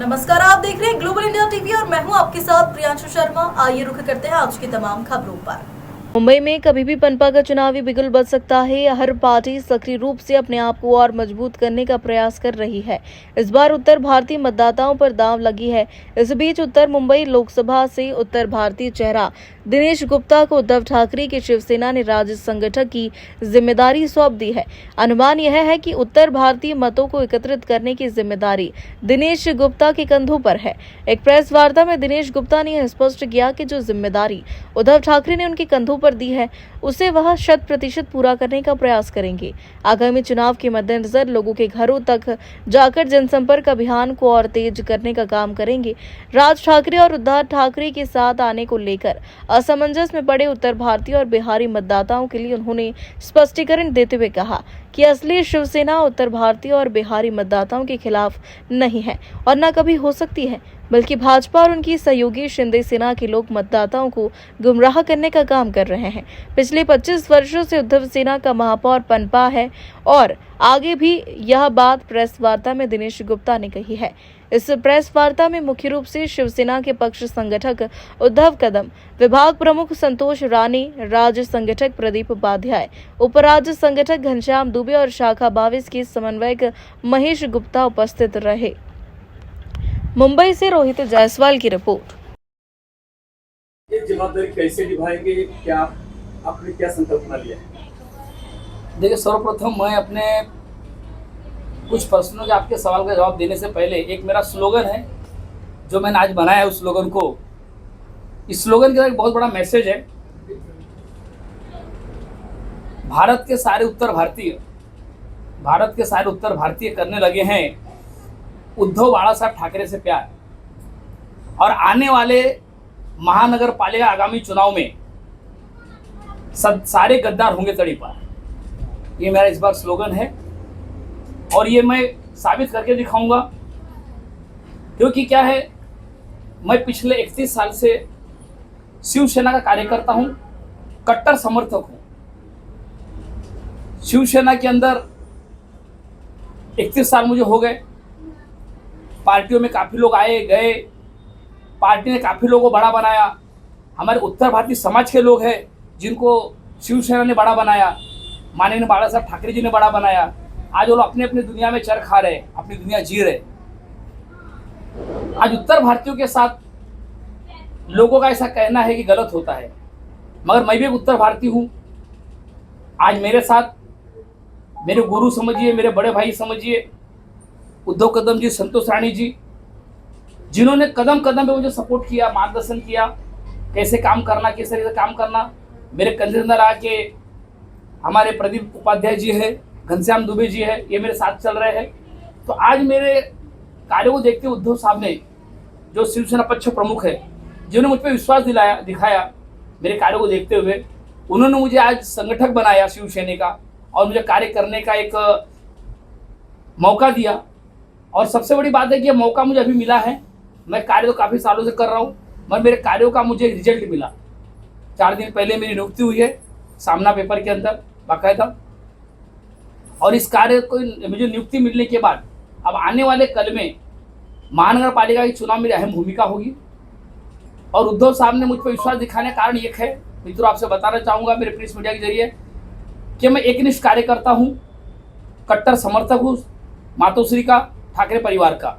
नमस्कार, आप देख रहे हैं ग्लोबल इंडिया टीवी और मैं हूं आपके साथ प्रियांशु शर्मा। आइए रुख करते हैं आज की तमाम खबरों पर। मुंबई में कभी भी पनपा का चुनावी बिगुल बज सकता है। हर पार्टी सक्रिय रूप से अपने आप को और मजबूत करने का प्रयास कर रही है। इस बार उत्तर भारतीय मतदाताओं पर दांव लगी है। इस बीच उत्तर मुंबई लोकसभा से उत्तर भारतीय चेहरा दिनेश गुप्ता को उद्धव ठाकरे की शिवसेना ने राज्य संगठक की जिम्मेदारी सौंप दी है। अनुमान यह है कि उत्तर भारतीय मतों को एकत्रित करने की जिम्मेदारी दिनेश गुप्ता के कंधों पर है। एक प्रेस वार्ता में दिनेश गुप्ता ने यह स्पष्ट किया कि जो जिम्मेदारी उद्धव ठाकरे ने उनके कंधों पर दी है उसे वह 100% पूरा करने का प्रयास करेंगे। आगामी चुनाव के मद्देनजर लोगों के घरों तक जाकर जनसंपर्क अभियान को और तेज करने का काम करेंगे। राज ठाकरे और उद्धव ठाकरे के साथ आने को लेकर असमंजस में पड़े उत्तर भारतीय और बिहारी मतदाताओं के लिए उन्होंने स्पष्टीकरण देते हुए कहा कि असली शिवसेना उत्तर भारतीय और बिहारी मतदाताओं के खिलाफ नहीं है और न कभी हो सकती है, बल्कि भाजपा और उनकी सहयोगी शिंदे सेना के लोग मतदाताओं को गुमराह करने का काम कर रहे हैं। पिछले 25 वर्षों से उद्धव सेना का महापौर पनपा है और आगे भी यह बात प्रेस वार्ता में दिनेश गुप्ता ने कही है। इस प्रेस वार्ता में मुख्य रूप से शिवसेना के पक्ष संगठक उद्धव कदम, विभाग प्रमुख संतोष रानी, राज्य संगठक प्रदीप उपाध्याय, उपराज्य संगठक घनश्याम दुबे और शाखा 22 के समन्वयक महेश गुप्ता उपस्थित रहे। मुंबई से रोहित जायसवाल की रिपोर्ट। ये जवाबदारी कैसे निभाएंगे, क्या आपने क्या संकल्पना लिया है? देखिए, सर्वप्रथम मैं अपने कुछ प्रश्नों के आपके सवाल का जवाब देने से पहले एक मेरा स्लोगन है जो मैंने आज बनाया है। उस स्लोगन को, इस स्लोगन का एक बहुत बड़ा मैसेज है। भारत के सारे उत्तर भारतीय करने लगे हैं उद्धव बाला साहब ठाकरे से प्यार, और आने वाले महानगर पालिका आगामी चुनाव में सारे गद्दार होंगे तड़ी पार। ये मेरा इस बार स्लोगन है और ये मैं साबित करके दिखाऊंगा, क्योंकि क्या है, मैं पिछले 31 साल से शिवसेना का कार्यकर्ता हूं, कट्टर समर्थक हूं। शिवसेना के अंदर 31 साल मुझे हो गए। पार्टियों में काफ़ी लोग आए गए, पार्टी ने काफ़ी लोगों को बड़ा बनाया। हमारे उत्तर भारतीय समाज के लोग हैं जिनको शिवसेना ने बड़ा बनाया, माननीय बाला साहब ठाकरे जी ने बड़ा बनाया। आज वो लोग अपने अपनी दुनिया में चर खा रहे, अपनी दुनिया जी रहे। आज उत्तर भारतीयों के साथ लोगों का ऐसा कहना है कि गलत होता है, मगर मैं भी एक उत्तर भारतीय हूँ। आज मेरे साथ मेरे गुरु समझिए, मेरे बड़े भाई समझिए, उद्धव कदम जी, संतोष रानी जी, जिन्होंने कदम कदम पे मुझे सपोर्ट किया, मार्गदर्शन किया, कैसे काम करना, किस तरीके से काम करना। मेरे कंधे अंदर आके हमारे प्रदीप उपाध्याय जी है, घनश्याम दुबे जी है, ये मेरे साथ चल रहे हैं। तो आज मेरे कार्य को देखते उद्धव साहब ने, जो शिवसेना पक्ष प्रमुख है, जिन्होंने मुझ पर विश्वास दिखाया मेरे कार्य को देखते हुए, उन्होंने मुझे आज संगठक बनाया शिवसेना का और मुझे कार्य करने का एक मौका दिया। और सबसे बड़ी बात है कि यह मौका मुझे अभी मिला है। मैं कार्य तो काफ़ी सालों से कर रहा हूँ, मगर मेरे कार्यों का मुझे रिजल्ट मिला। 4 दिन पहले मेरी नियुक्ति हुई है सामना पेपर के अंदर बाकायदा, और इस कार्य को मुझे नियुक्ति मिलने के बाद अब आने वाले कल में महानगर पालिका के चुनाव में मेरी अहम भूमिका होगी। और उद्धव साहब ने मुझ पर विश्वास दिखाने का कारण एक है, मित्रों, आपसे बताना चाहूँगा मेरे प्रेस मीडिया के जरिए, कि मैं एकनिष्ठ कार्यकर्ता हूँ, कट्टर समर्थक हूँ मातोश्री का, ठाकरे परिवार का।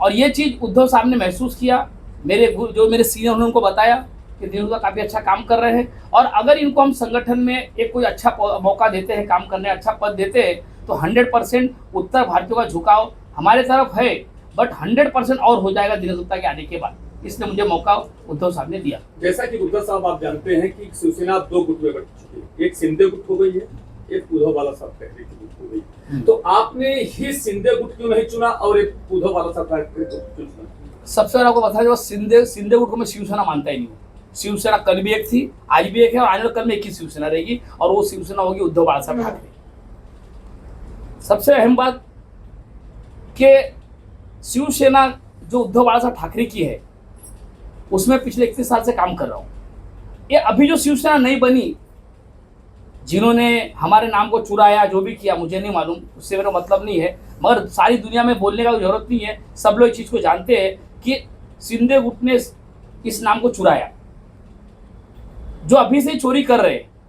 और ये चीज़ उद्धव साहब ने महसूस किया। जो मेरे सीनियर उन्होंने उनको बताया कि दिनेश का काफ़ी अच्छा काम कर रहे हैं, और अगर इनको हम संगठन में एक कोई अच्छा मौका देते हैं, काम करने अच्छा पद देते हैं, तो 100% उत्तर भारतीयों का झुकाव हमारे तरफ है, बट 100% और हो जाएगा दिनेश गुप्ता के आने के बाद। इसलिए मुझे मौका उद्धव साहब ने दिया। जैसा कि उद्धव साहब, आप जानते हैं कि शिवसेना 2 गुट में बट चुकी है, एक शिंदे गुट हो गई है, एक उद्धव बाला साहब ठाकरे की गुट हो गई। तो आपने ही शिंदे गुट क्यों नहीं चुना और एक उद्धव बाला साहब ठाकरे को चुना? सबसे पहले आपको बता दें, शिंदे गुट को मैं शिवसेना मानता ही नहीं हूँ। शिवसेना कल भी एक थी, आज भी एक है, और आने वाले कल में एक ही शिवसेना रहेगी, और वो शिवसेना होगी उद्धव बाला साहब ठाकरे। सबसे अहम बात कि शिवसेना जो उद्धव बाला साहब ठाकरे की है, उसमें पिछले 31 साल से काम कर रहा हूँ। ये अभी जो शिवसेना नहीं बनी, जिन्होंने हमारे नाम को चुराया, जो भी किया मुझे नहीं मालूम, उससे मेरा मतलब नहीं है, मगर सारी दुनिया में बोलने का जरूरत नहीं है, सब लोग इस चीज़ को जानते हैं कि शिंदे गुट ने इस नाम को चुराया। जो अभी से चोरी कर रहे हैं